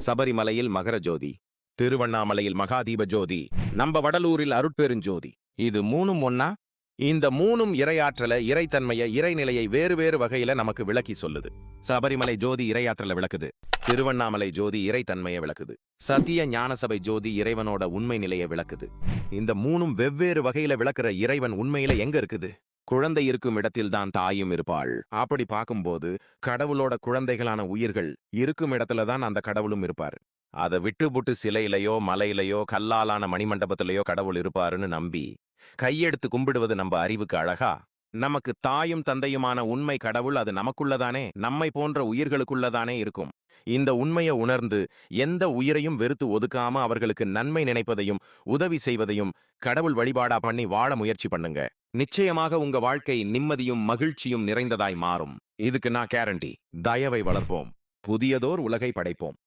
சபரிமலையில் மகர ஜோதி, திருவண்ணாமலையில் மகாதீப ஜோதி, நம்ம வடலூரில் அருட்பெருஞ்சோதி. இது மூணும் ஒன்னா? இந்த மூணும் இறையாற்றல, இறைத்தன்மைய, இறைநிலையை வேறு வேறு வகையில நமக்கு விளக்கி சொல்லுது. சபரிமலை ஜோதி இறையாற்றல விளக்குது. திருவண்ணாமலை ஜோதி இறைத்தன்மையை விளக்குது. சத்திய ஞானசபை ஜோதி இறைவனோட உண்மை நிலையை விளக்குது. இந்த மூணும் வெவ்வேறு வகையில விளக்குற இறைவன் உண்மையில எங்க இருக்குது? குழந்தை இருக்கும் இடத்தில்தான் தாயும் இருப்பாள். அப்படி பார்க்கும்போது கடவுளோட குழந்தைகளான உயிர்கள் இருக்கும் இடத்துல தான் அந்த கடவுளும் இருப்பார். அதை விட்டுபுட்டு சிலையிலையோ மலையிலையோ கல்லாலான மணிமண்டபத்திலேயோ கடவுள் இருப்பாருன்னு நம்பி கையெடுத்து கும்பிடுவது நம்ம அறிவுக்கு அழகா? நமக்கு தாயும் தந்தையுமான உண்மை கடவுள் அது நமக்குள்ளதானே, நம்மை போன்ற உயிர்களுக்குள்ளதானே இருக்கும். இந்த உண்மையை உணர்ந்து எந்த உயிரையும் வெறுத்து ஒதுக்காம அவர்களுக்கு நன்மை நினைப்பதையும் உதவி செய்வதையும் கடவுள் வழிபாடா பண்ணி வாழ முயற்சி பண்ணுங்க. நிச்சயமாக உங்க வாழ்க்கை நிம்மதியும் மகிழ்ச்சியும் நிறைந்ததாய் மாறும். இதுக்கு நான் கேரண்டி. தயவை வளர்ப்போம், புதியதோர் உலகை படைப்போம்.